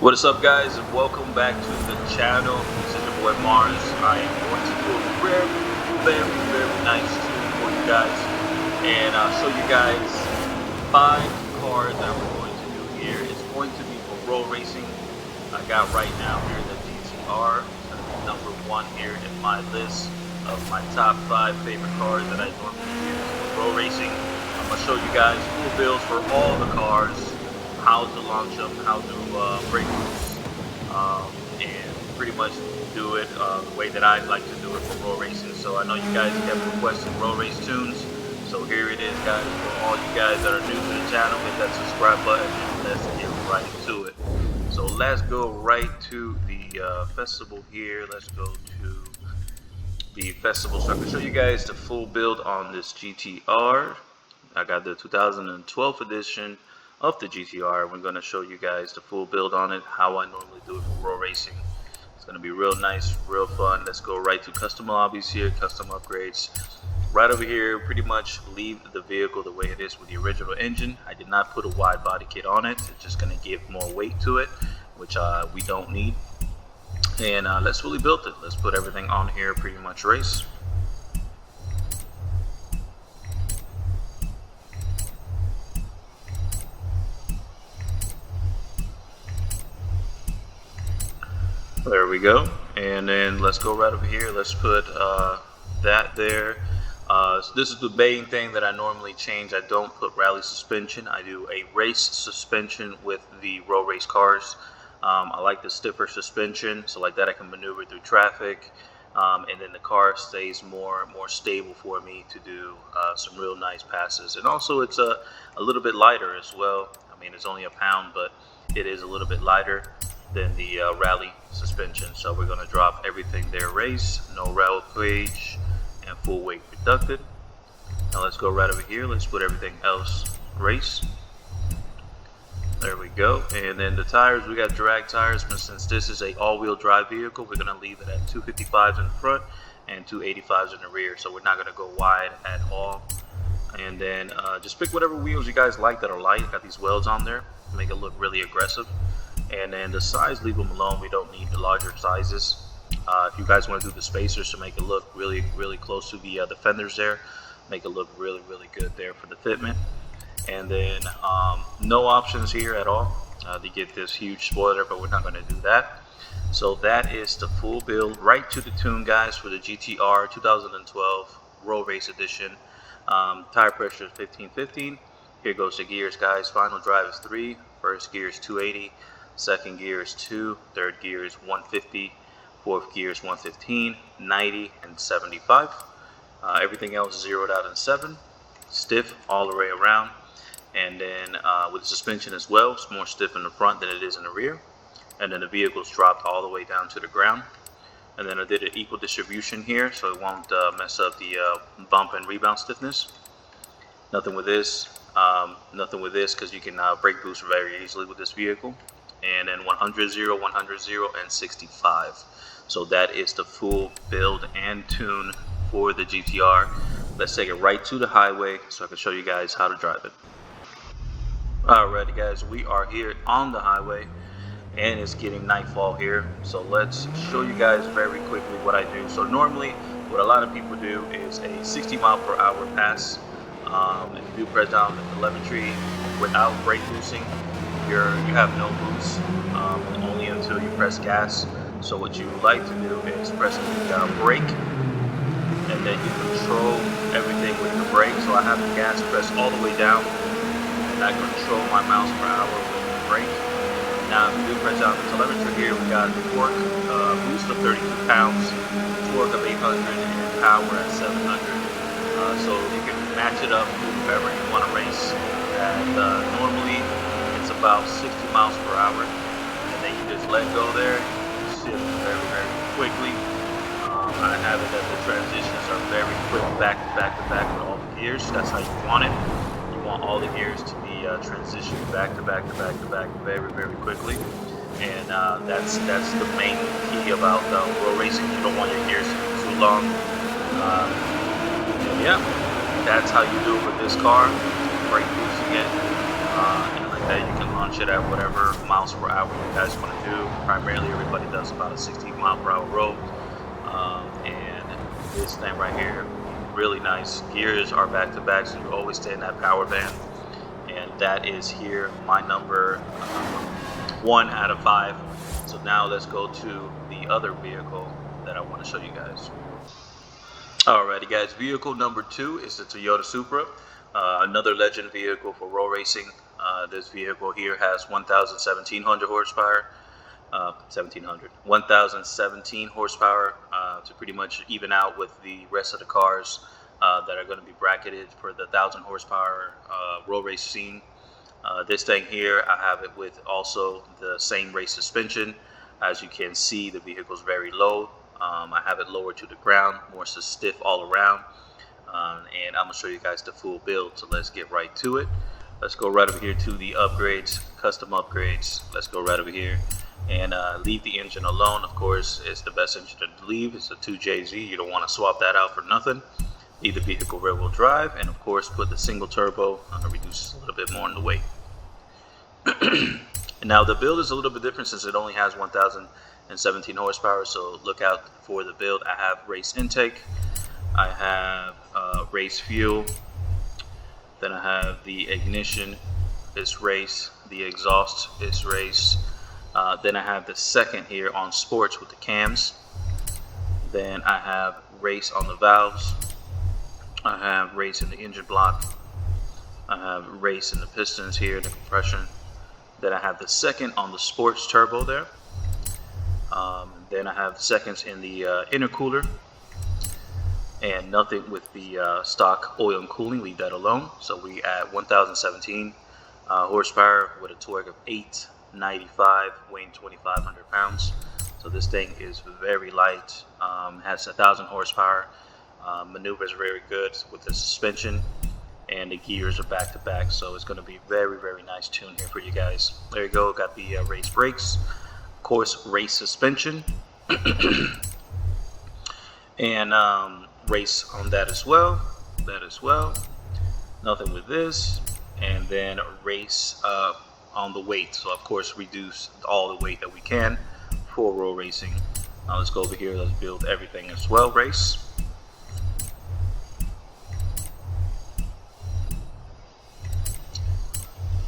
What is up, guys, and welcome back to the channel. This is your boy Mars. I am going to do a very nice tune for you guys, and I'll show you guys 5 cars that we're going to do here. It's going to be for road racing. I got right now here the GTR. It's going to be number 1 here in my list of my top 5 favorite cars that I normally use for road racing. I'm going to show you guys full builds for all the cars, how to launch them, how to break loose, and pretty much do it the way that I like to do it for road racing. So I know you guys kept requesting road race tunes, so here it is, guys. For all you guys that are new to the channel, hit that subscribe button and let's get right into it. So let's go right to the festival here. Let's go to the festival so I can show you guys the full build on this GTR. I got the 2012 edition of the GTR. We're going to show you guys the full build on it, how I normally do it for road racing. It's going to be real nice, real fun. Let's go right to custom lobbies here, custom upgrades. Right over here, pretty much leave the vehicle the way it is with the original engine. I did not put a wide body kit on it. It's just going to give more weight to it, which we don't need. And let's fully build it. Let's put everything on here, pretty much race. There we go, and then let's go right over here. Let's put that there. So this is the main thing that I normally change. I don't put rally suspension. I do a race suspension with the road race cars. I like the stiffer suspension, so like that I can maneuver through traffic, and then the car stays more stable for me to do some real nice passes. And also it's a little bit lighter as well. I mean, it's only a pound, but it is a little bit lighter than the rally suspension. So we're going to drop everything there, race, no rail cage, and full weight reducted. Now let's go right over here. Let's put everything else race. There we go. And then the tires, we got drag tires, but since this is a all-wheel drive vehicle, we're going to leave it at 255s in the front and 285s in the rear. So we're not going to go wide at all. And then just pick whatever wheels you guys like that are light. Got these welds on there to make it look really aggressive. And then the size, leave them alone. We don't need the larger sizes. If you guys want to do the spacers to make it look really close to the fenders there, make it look really good there for the fitment. And then no options here at all to get this huge spoiler, but we're not going to do that. So that is the full build, right to the tune, guys, for the GTR 2012 Road Race Edition. Tire pressure is 1515. Here goes the gears, guys. Final drive is 3. First gear is 280. Second gear is 2, third gear is 150, fourth gear is 115, 90, and 75. Everything else is zeroed out in 7, stiff all the way around. And then with the suspension as well, it's more stiff in the front than it is in the rear. And then the vehicle's dropped all the way down to the ground. And then I did an equal distribution here, so it won't mess up the bump and rebound stiffness. Nothing with this because you can brake boost very easily with this vehicle. And then 100, 0, 100, 0, and 65. So that is the full build and tune for the GTR. Let's take it right to the highway so I can show you guys how to drive it. Alrighty, guys, we are here on the highway and it's getting nightfall here. So let's show you guys very quickly what I do. So normally what a lot of people do is a 60 mile per hour pass. If you do press down the telemetry without brake boosting, you have no boost only until you press gas. So what you like to do is press the brake, and then you control everything with the brake. So I have the gas pressed all the way down, and I control my miles per hour with the brake. Now if you do press down the telemetry here, we got the torque boost of 32 pounds, torque of 800, and power at 700. So you can match it up to whoever you want to race. And normally it's about 60 miles per hour, and then you just let go there, shift very quickly. I have it that the transitions are very quick, back to back with all the gears. That's how you want it. You want all the gears to be transitioned back to back very quickly. And that's the main key about road racing. You don't want your gears to be too long. Yeah, that's how you do it with this car. Brake boosting it, and like that you can launch it at whatever miles per hour you guys want to do. Primarily, everybody does about a 60 mile per hour roll. And this thing right here, really nice. Gears are back to back, so you always stay in that power band. And that is here my number 1 out of 5. So now let's go to the other vehicle that I want to show you guys. Alrighty guys, vehicle number 2 is the Toyota Supra, another legend vehicle for road racing. This vehicle here has 1,17 horsepower, 1,017 horsepower to pretty much even out with the rest of the cars that are going to be bracketed for the 1,000 horsepower road race scene. This thing here, I have it with also the same race suspension. As you can see, the vehicle is very low. I have it lower to the ground, more so stiff all around. And I'm going to show you guys the full build, so let's get right to it. Let's go right over here to the upgrades, custom upgrades. Let's go right over here and leave the engine alone. Of course, it's the best engine to leave. It's a 2JZ. You don't want to swap that out for nothing. Leave the vehicle rear wheel drive, and of course put the single turbo, reduces a little bit more in the weight. Now the build is a little bit different since it only has 1,017 horsepower, so look out for the build. I have race intake, I have race fuel, then I have the ignition is race, the exhaust is race, then I have the second here on sports with the cams, then I have race on the valves, I have race in the engine block, I have race in the pistons here, the compression, then I have the second on the sports turbo there, then I have seconds in the intercooler, and nothing with the stock oil and cooling, leave that alone. So we at 1,017 horsepower with a torque of 895, weighing 2,500 pounds. So this thing is very light, has 1,000 horsepower, maneuvers very good with the suspension, and the gears are back to back. So it's going to be very, very nice tune here for you guys. There you go, got the race brakes, of course race suspension, and race on that as well, nothing with this, and then race on the weight. So of course reduce all the weight that we can for road racing. Now let's go over here, let's build everything as well. Race,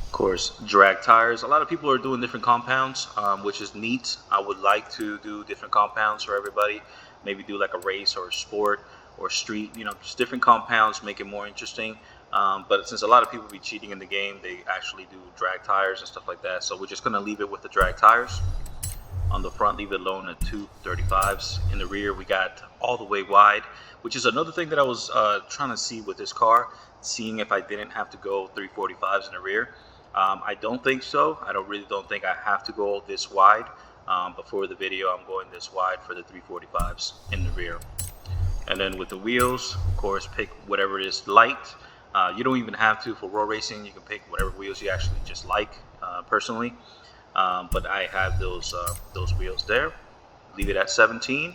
of course drag tires. A lot of people are doing different compounds, which is neat. I would like to do different compounds for everybody, maybe do like a race or a sport or street, just different compounds, make it more interesting. But since a lot of people be cheating in the game, they actually do drag tires and stuff like that. So we're just going to leave it with the drag tires. On the front, leave it alone at 235s. In the rear, we got all the way wide, which is another thing that I was trying to see with this car, seeing if I didn't have to go 345s in the rear. I don't think so. I really don't think I have to go this wide. But for the video, I'm going this wide for the 345s in the rear. And then with the wheels, of course, pick whatever is light. You don't even have to for road racing. You can pick whatever wheels you actually just like, personally. But I have those wheels there. Leave it at 17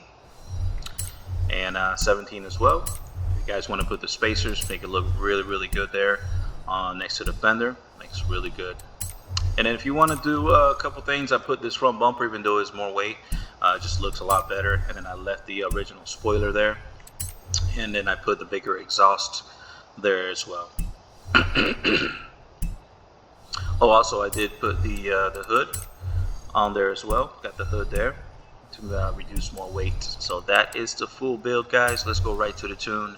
and 17 as well. If you guys want to put the spacers, make it look really, really good there next to the fender. Makes really good. And then if you want to do a couple things, I put this front bumper, even though it's more weight, just looks a lot better. And then I left the original spoiler there. And then I put the bigger exhaust there as well. Oh, also I did put the hood on there as well. Got the hood there to reduce more weight. So that is the full build, guys. Let's go right to the tune.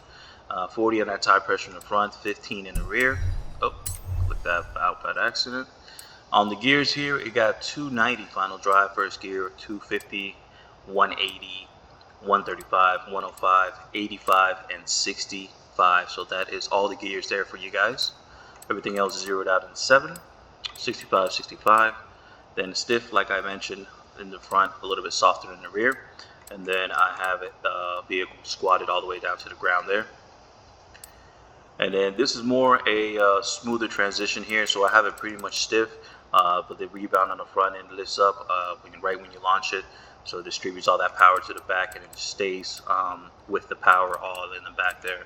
40 on that tire pressure in the front, 15 in the rear. Oh, click that out by accident. On the gears here, it got 290 final drive first gear, 250, 180, 135, 105, 85, and 65. So that is all the gears there for you guys. Everything else is zeroed out in 7, 65, 65. Then stiff, like I mentioned, in the front, a little bit softer in the rear. And then I have it vehicle squatted all the way down to the ground there. And then this is more a smoother transition here, so I have it pretty much stiff, but the rebound on the front end lifts up right when you launch it, so it distributes all that power to the back, and it stays with the power all in the back there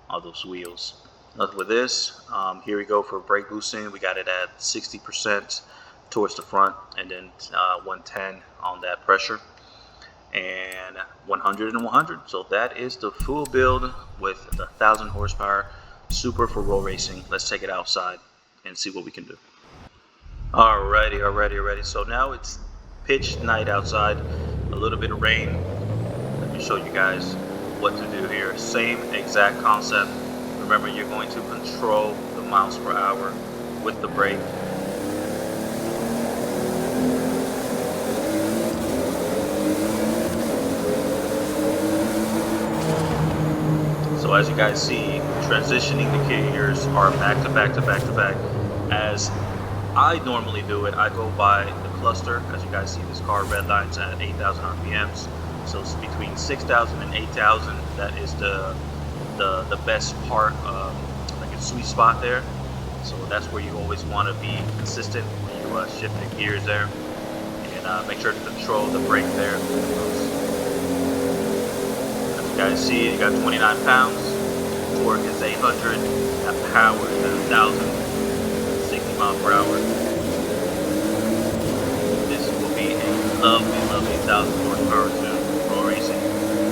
on those wheels. Nothing with this. Here we go for brake boosting. We got it at 60% towards the front, and then 110 on that pressure, and 100 and 100. So that is the full build with the 1,000 horsepower Supra for road racing. Let's take it outside and see what we can do. Alrighty. So now it's pitch night outside, a little bit of rain. Let me show you guys what to do here. Same exact concept. Remember, you're going to control the miles per hour with the brake. So as you guys see, transitioning the gears are back to back. As I normally do it, I go by the cluster. As you guys see, this car redlines at 8,000 RPMs. So it's between 6,000 and 8,000. That is the best part, like a sweet spot there. So that's where you always want to be consistent when you shift the gears there, and make sure to control the brake there. As you guys see, you got 29 pounds, torque is 800, that power is 1,000, 60 miles per hour. This will be a lovely 1,000 horsepower to road racing.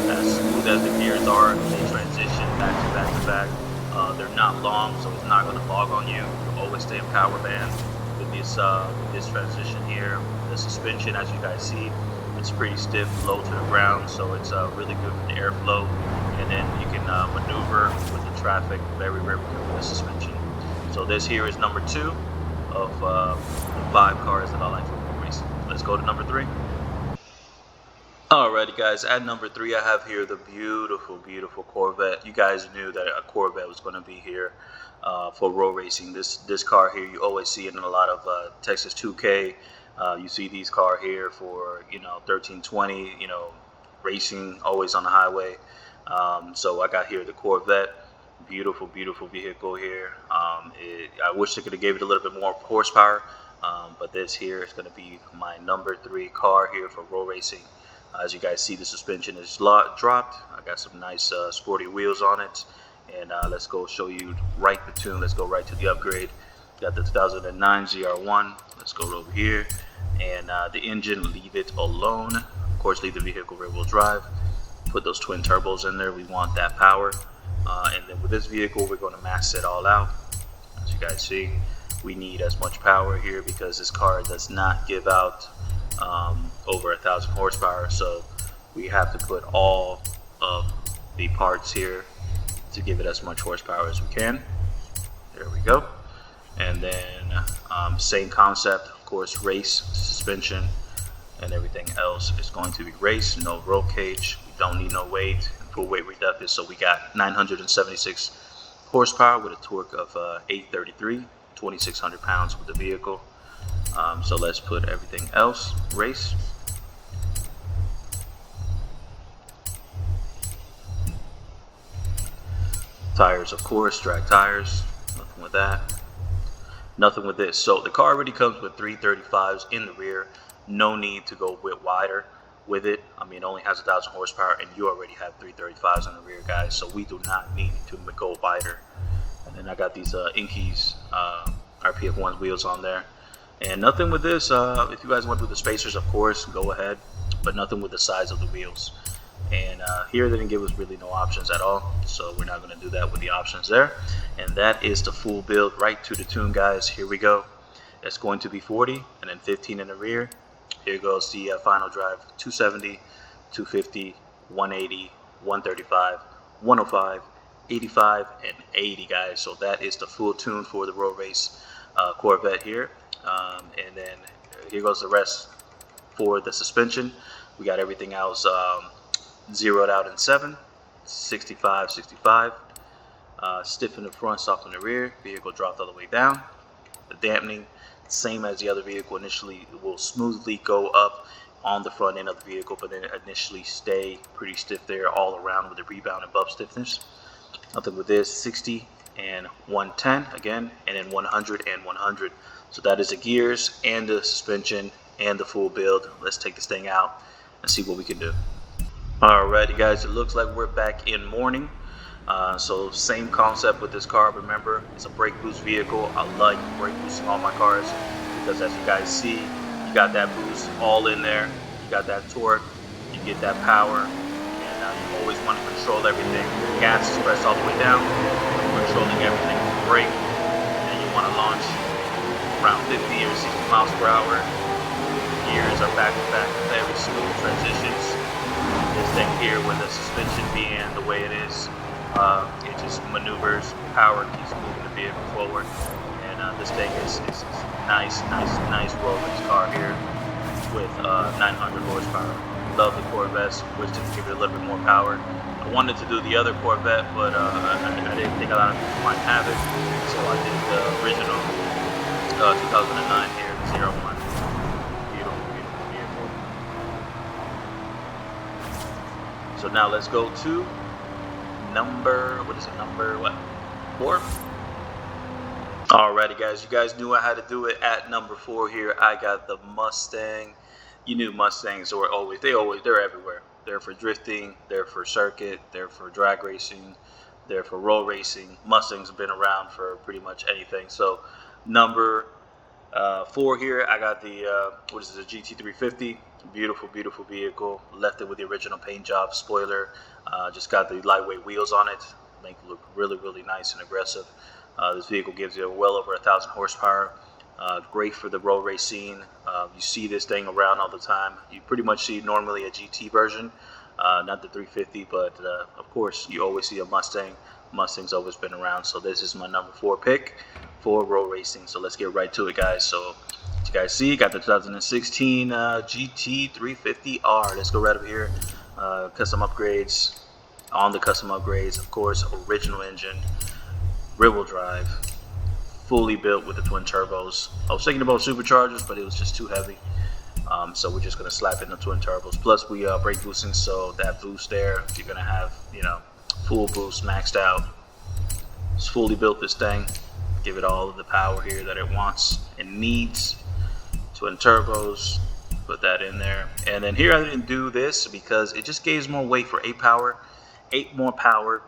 As smooth as the gears are, they transition back to back. They're not long, so it's not going to log on you. You always stay in power band with this transition here. The suspension, as you guys see, it's pretty stiff, low to the ground, so it's really good for the airflow. And then you can maneuver with the traffic very good with the suspension. So this here is number 2 of the 5 cars that I like for road racing. Let's go to number 3. Alrighty guys, at number 3 I have here the beautiful Corvette. You guys knew that a Corvette was going to be here for road racing. This car here, you always see it in a lot of Texas 2K. You see these car here for 1320, racing, always on the highway. So I got here the Corvette. Beautiful vehicle here. I wish they could have gave it a little bit more horsepower, but this here is going to be my number 3 car here for road racing. As you guys see, the suspension is dropped. I got some nice sporty wheels on it, and let's go show you right the tune. Let's go right to the upgrade. Got the 2009 ZR1. Let's go over here, and the engine, leave it alone. Of course, leave the vehicle rear wheel drive. Put those twin turbos in there. We want that power, and then with this vehicle, we're going to max it all out. As you guys see, we need as much power here because this car does not give out over 1,000 horsepower, so we have to put all of the parts here to give it as much horsepower as we can. There we go. And then same concept, of course, race, suspension, and everything else is going to be race. No roll cage, we don't need no weight, full weight reductive. So we got 976 horsepower with a torque of 833, 2,600 pounds with the vehicle. So let's put everything else, race. Tires, of course, drag tires, nothing with that. Nothing with this. So the car already comes with 335s in the rear. No need to go a bit wider with it. I mean, it only has 1,000 horsepower, and you already have 335s in the rear, guys. So we do not need to go wider. And then I got these Inkeys RPF1 wheels on there. And nothing with this. If you guys want to do the spacers, of course, go ahead. But nothing with the size of the wheels. And here they didn't give us really no options at all, so we're not going to do that with the options there. And that is the full build right to the tune, guys. Here we go. It's going to be 40 and then 15 in the rear. Here goes the final drive: 270, 250, 180, 135, 105, 85, and 80, guys. So that is the full tune for the road race Corvette here. And then here goes the rest for the suspension. We got everything else zeroed out in 7, 65, 65. Stiff in the front, soft in the rear. Vehicle dropped all the way down. The dampening, same as the other vehicle. Initially, it will smoothly go up on the front end of the vehicle, but then initially stay pretty stiff there all around with the rebound and bump stiffness. Nothing with this. 60 and 110 again, and then 100 and 100. So that is the gears and the suspension and the full build. Let's take this thing out and see what we can do. Alrighty guys, it looks like we're back in morning. So same concept with this car. Remember, it's a brake boost vehicle. I like brake boosting all my cars because, as you guys see, you got that boost all in there. You got that torque, you get that power, and you always want to control everything. The gas is pressed all the way down. You're controlling everything with the brake, and you want to launch around 50 or 60 miles per hour. Gears are back to back, very smooth transitions. This thing here, with the suspension being the way it is, it just maneuvers, power keeps moving the vehicle forward, and this thing is nice roll race car here with 900 horsepower. Love the Corvettes, which to give it a little bit more power. I wanted to do the other Corvette, but I didn't think a lot of people might have it, so I did the original 2009 here, the 01. Beautiful vehicle. So now let's go to number 4? Alrighty guys, you guys knew I had to do it at number 4 here. I got the Mustang. You knew Mustangs they're everywhere. They're for drifting, they're for circuit, they're for drag racing, they're for road racing. Mustangs have been around for pretty much anything. So number 4 here, I got the a GT350. Beautiful vehicle. Left it with the original paint job, spoiler. Just got the lightweight wheels on it, make it look really nice and aggressive. This vehicle gives you well over 1,000 horsepower. Great for the road race scene. You see this thing around all the time. You pretty much see normally a GT version, not the 350, but of course you always see a Mustang. Mustang's always been around, so this is my number 4 pick for road racing. So let's get right to it, guys. So as you guys see, got the 2016 GT350R. Let's go right over here. Custom upgrades. On the custom upgrades, of course, original engine, rear-wheel drive, fully built with the twin turbos. I was thinking about superchargers, but it was just too heavy. So we're just gonna slap in the twin turbos. Plus, we brake boosting, so that boost there, you're gonna have, full boost maxed out. It's fully built, this thing. Give it all of the power here that it wants and needs. Twin turbos, put that in there. And then here I didn't do this because it just gives more weight for 8 power. 8 more power.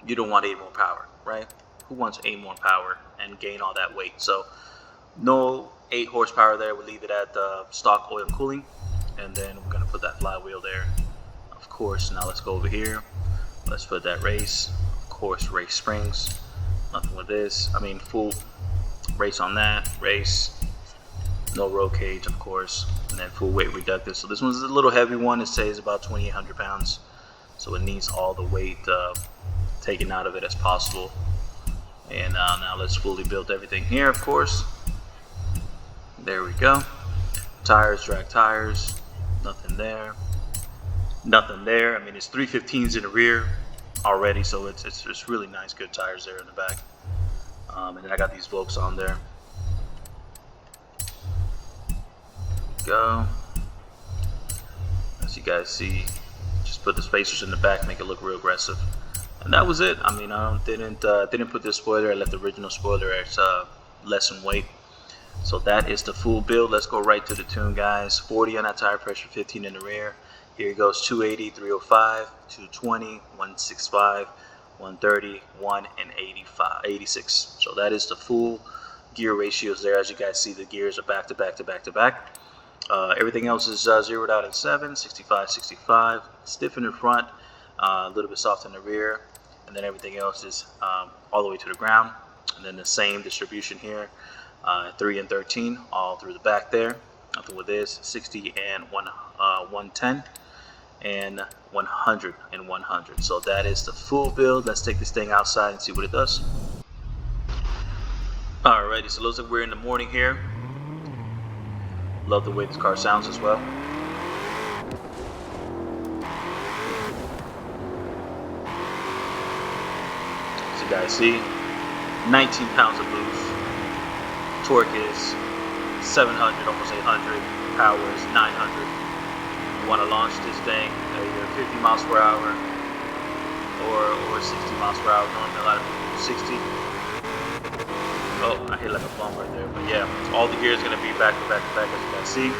You don't want 8 more power, right? Who wants 8 more power and gain all that weight? So no 8 horsepower there. We'll leave it at stock oil cooling, and then we're gonna put that flywheel there. Of course, now let's go over here. Let's put that race. Of course, race springs. Nothing with this. I mean, full race on that. Race. No roll cage, of course, and then full weight reductive. So this one's a little heavy one. It says about 2,800 pounds. So it needs all the weight taken out of it as possible. And now let's fully build everything here, of course. There we go. Tires, drag tires. Nothing there. Nothing there. I mean, it's 315s in the rear already, so it's really nice, good tires there in the back. And then I got these Volks on there. Go. As you guys see, just put the spacers in the back, make it look real aggressive, and that was it. I mean, I didn't put this spoiler. I left the original spoiler as less in weight. So that is the full build. Let's go right to the tune, guys. 40 on that tire pressure, 15 in the rear. Here it goes: 280, 305, 220, 165, 130, 1 and 86. So that is the full gear ratios there. As you guys see, the gears are back to back. Everything else is zeroed out at 7, 65, 65, stiff in the front, a little bit soft in the rear, and then everything else is all the way to the ground. And then the same distribution here, 3 and 13, all through the back there. Nothing with this, 60 and 110, and 100 and 100. So that is the full build. Let's take this thing outside and see what it does. Alrighty, so it looks like we're in the morning here. Love the way this car sounds as well. As you guys see, 19 pounds of boost. Torque is 700, almost 800. Power is 900. You want to launch this thing at either 50 miles per hour or 60 miles per hour. Normally a lot of people do 60. Oh, I hit like a bum right there. But yeah, all the gears going to be back to back to back, as you guys see.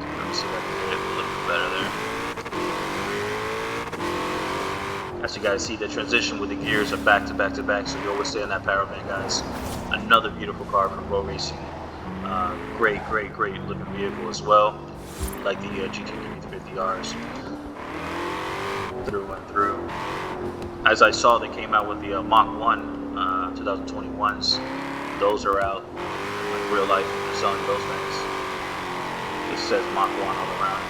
Let me see if I can get it a little bit better there. you guys see, the transition with the gears are back to back to back, so you always stay on that power band, guys. Another beautiful car for road racing. Great looking vehicle as well. Like the GT3 350Rs. Through and through. As I saw, they came out with the Mach 1 2021s. Those are out. Like real life, they're selling those things. It says Mach 1 all around.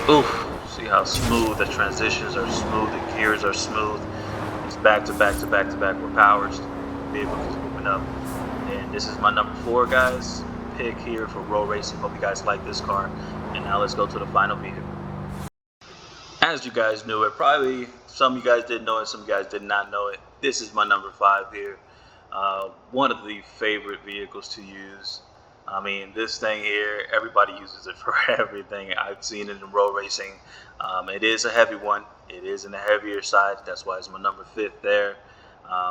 Oof, see how smooth the transitions are, smooth the gears are smooth. It's back to back to back to back with powers. Vehicle keeps moving up. And this is my number 4, guys. Pick here for road racing. Hope you guys like this car. And now let's go to the final vehicle. As you guys knew it, probably some of you guys didn't know it, some of you guys did not know it. This is my number 5 here. One of the favorite vehicles to use. I mean, this thing here, everybody uses it for everything. I've seen it in road racing. It is a heavy one. It is in the heavier side. That's why it's my number 5 there.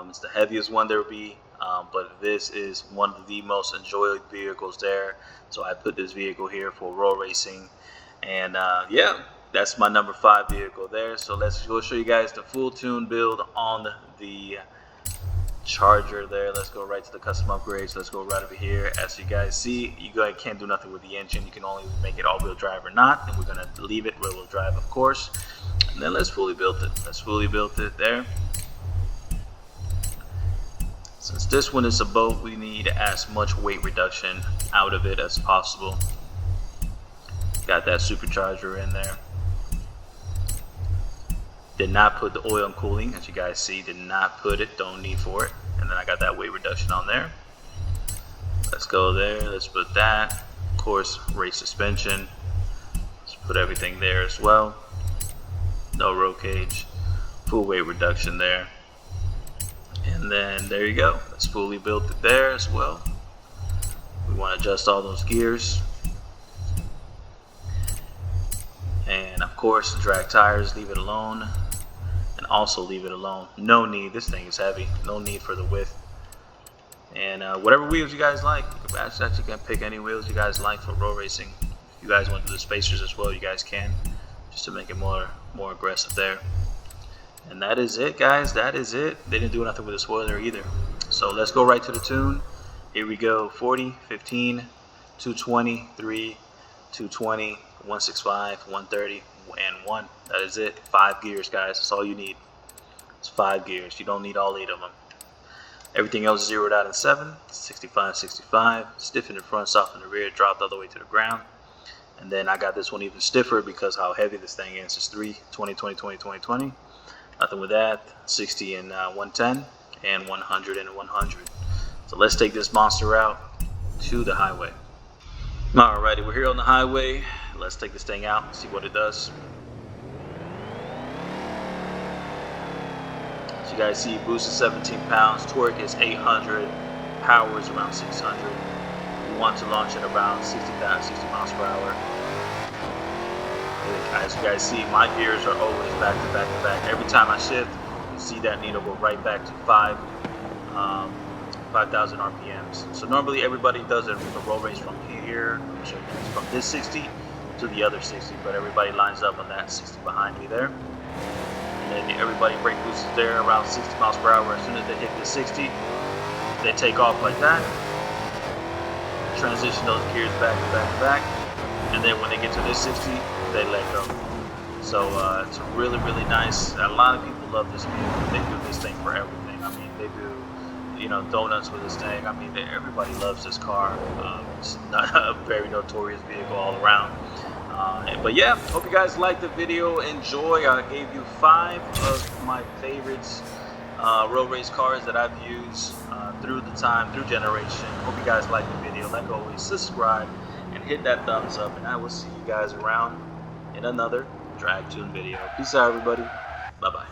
It's the heaviest one there will be. But this is one of the most enjoyable vehicles there. So I put this vehicle here for road racing. And yeah, that's my number 5 vehicle there. So let's go show you guys the full tune build on the Charger there. Let's go right to the custom upgrades. Let's go right over here. As you guys see, you guys can't do nothing with the engine. You can only make it all-wheel drive or not, and we're gonna leave it rear-wheel drive, of course. And then let's fully build it. Let's fully build it there. Since this one is a boat, we need as much weight reduction out of it as possible. Got that supercharger in there. Did not put the oil and cooling, as you guys see, did not put it, don't need for it. And then I got that weight reduction on there. Let's go there, let's put that. Of course, race suspension. Let's put everything there as well. No roll cage, full weight reduction there. And then there you go, let's fully built it there as well. We want to adjust all those gears. And of course, drag tires, leave it alone. And also leave it alone. No need, this thing is heavy. No need for the width. And whatever wheels you guys like, you can pick any wheels you guys like for road racing. If you guys want to do the spacers as well, you guys can. Just to make it more aggressive there. And that is it, guys. That is it. They didn't do nothing with the spoiler either. So let's go right to the tune. Here we go. 40, 15, 220, 3, 220, 165, 130, and 1. That is it. 5 gears, guys. That's all you need. It's 5 gears. You don't need all 8 of them. Everything else zeroed out in 7. 65, 65. Stiff in the front, soft in the rear, dropped all the way to the ground. And then I got this one even stiffer because how heavy this thing is. It's 3, 20, 20, 20, 20, 20. Nothing with that. 60 and 110, and 100 and 100. So let's take this monster out to the highway. Alrighty, we're here on the highway. Let's take this thing out and see what it does. As you guys see, boost is 17 pounds, torque is 800, power is around 600. We want to launch at around 60 miles per hour. As you guys see, my gears are always back to back to back. Every time I shift, you see that needle go right back to 5,000 RPMs. So normally everybody does it with a roll race from here, from this 60 to the other 60, but everybody lines up on that 60 behind me there. And then everybody brake boosts there around 60 miles per hour. As soon as they hit the 60, they take off like that. Transition those gears back to back to back. And then when they get to this 60, they let go. So it's really nice. A lot of people love this vehicle. They do this thing for everything. I mean, they do, you know, donuts with this thing. I mean, everybody loves this car. It's not a very notorious vehicle all around. But yeah, hope you guys liked the video. Enjoy. I gave you 5 of my favorites road race cars that I've used through the time, through generation. Hope you guys liked the video. Like always, subscribe and hit that thumbs up, and I will see you guys around in another drag tune video. Peace out, everybody. Bye bye.